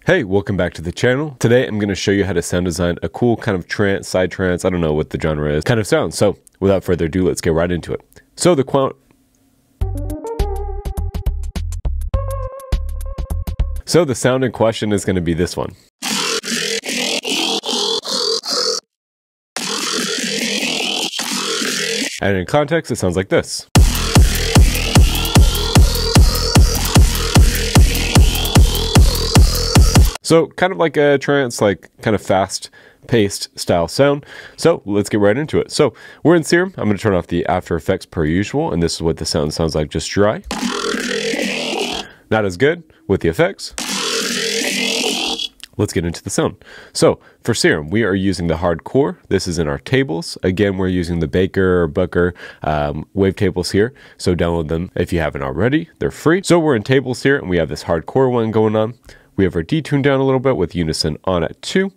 Hey, welcome back to the channel. Today I'm going to show you how to sound design a cool kind of trance, side trance, I don't know what the genre is, kind of sound. So without further ado, let's get right into it. So the sound in question is going to be this one. And in context, it sounds like this. So kind of like a trance, like kind of fast-paced style sound. So let's get right into it. So we're in Serum. I'm going to turn off the After Effects per usual, and this is what the sound sounds like, just dry. Not as good with the effects. Let's get into the sound. So for Serum, we are using the hardcore. This is in our tables. Again, we're using the Baker or Booker wavetables here. So download them if you haven't already. They're free. So we're in tables here, and we have this hardcore one going on. We have our detune down a little bit with unison on at 2.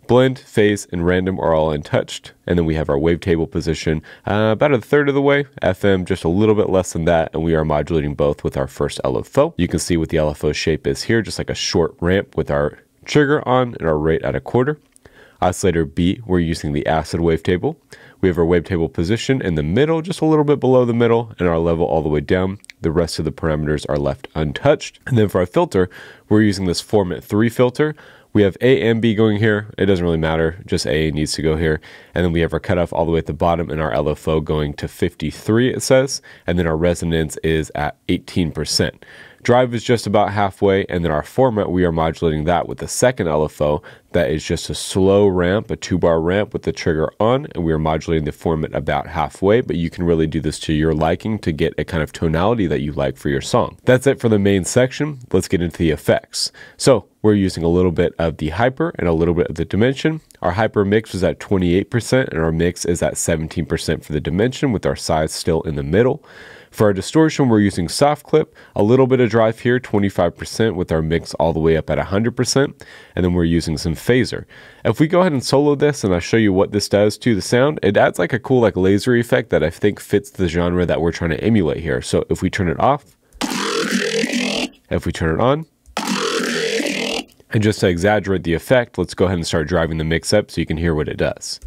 Blend, phase, and random are all untouched. And then we have our wavetable position about a third of the way. FM just a little bit less than that. And we are modulating both with our first LFO. You can see what the LFO shape is here, just like a short ramp with our trigger on and our rate at a quarter. Oscillator B, we're using the acid wavetable. We have our wavetable position in the middle, just a little bit below the middle, and our level all the way down. The rest of the parameters are left untouched. And then for our filter, we're using this Format 3 filter. We have A and B going here. It doesn't really matter, just A needs to go here. And then we have our cutoff all the way at the bottom and our LFO going to 53, it says. And then our resonance is at 18%. Drive is just about halfway, and then our format, we are modulating that with the second LFO. That is just a slow ramp, a 2-bar ramp with the trigger on, and we are modulating the format about halfway, but you can really do this to your liking to get a kind of tonality that you like for your song. That's it for the main section. Let's get into the effects. So we're using a little bit of the hyper and a little bit of the dimension. Our hyper mix is at 28%, and our mix is at 17% for the dimension, with our size still in the middle. For our distortion, we're using soft clip, a little bit of drive here, 25%, with our mix all the way up at 100%, and then we're using some phaser. If we go ahead and solo this, and I'll show you what this does to the sound, it adds like a cool like laser effect that I think fits the genre that we're trying to emulate here. So if we turn it off, if we turn it on, and just to exaggerate the effect, let's go ahead and start driving the mix up so you can hear what it does.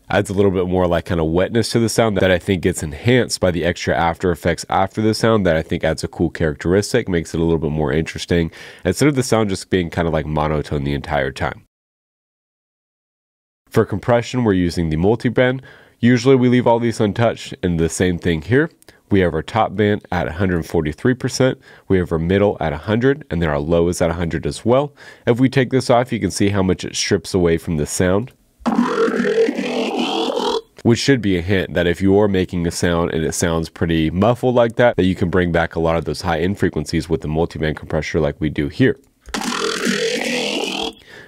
Adds a little bit more like kind of wetness to the sound that I think gets enhanced by the extra after effects after the sound that I think adds a cool characteristic, makes it a little bit more interesting, instead of the sound just being kind of like monotone the entire time. For compression, we're using the multi-band. Usually we leave all these untouched, and the same thing here. We have our top band at 143%, we have our middle at 100, and then our low is at 100 as well. If we take this off, you can see how much it strips away from the sound. Which should be a hint that if you're making a sound and it sounds pretty muffled like that, that you can bring back a lot of those high end frequencies with the multiband compressor like we do here.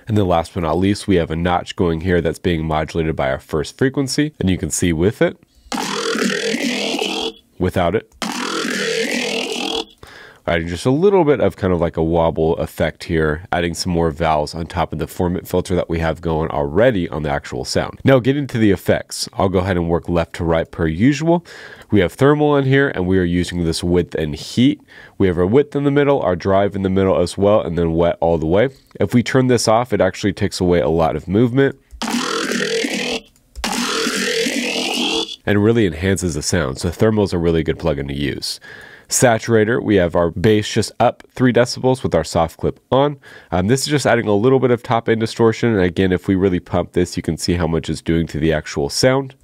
And then last but not least, we have a notch going here that's being modulated by our first frequency, and you can see with it, without it, adding just a little bit of kind of like a wobble effect here, adding some more vowels on top of the format filter that we have going already on the actual sound. Now getting to the effects, I'll go ahead and work left to right per usual. We have thermal in here, and we are using this width and heat. We have our width in the middle, our drive in the middle as well, and then wet all the way. If we turn this off, it actually takes away a lot of movement and really enhances the sound. So thermal is a really good plugin to use. Saturator, we have our bass just up 3 decibels with our soft clip on. This is just adding a little bit of top end distortion. And again, if we really pump this, you can see how much it's doing to the actual sound.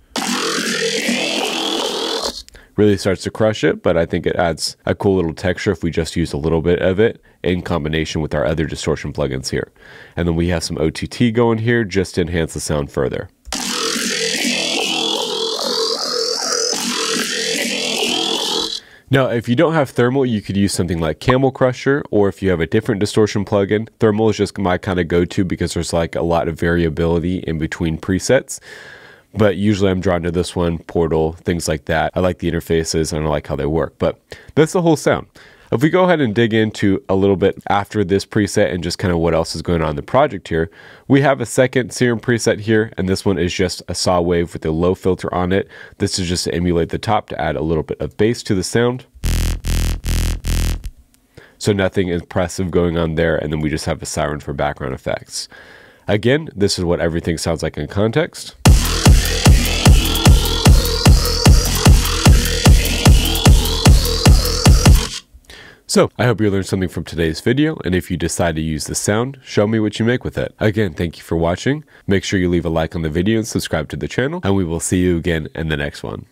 Really starts to crush it, but I think it adds a cool little texture if we just use a little bit of it in combination with our other distortion plugins here. And then we have some OTT going here just to enhance the sound further. Now, if you don't have thermal, you could use something like Camel Crusher, or if you have a different distortion plugin, thermal is just my kind of go-to because there's like a lot of variability in between presets. But usually I'm drawn to this one, Portal, things like that. I like the interfaces and I like how they work, but that's the whole sound. If we go ahead and dig into a little bit after this preset and just kind of what else is going on in the project here, we have a second Serum preset here, and this one is just a saw wave with a low filter on it. This is just to emulate the top to add a little bit of bass to the sound. So nothing impressive going on there, and then we just have a siren for background effects. Again, this is what everything sounds like in context. So, I hope you learned something from today's video, and if you decide to use this sound, show me what you make with it. Again, thank you for watching. Make sure you leave a like on the video and subscribe to the channel, and we will see you again in the next one.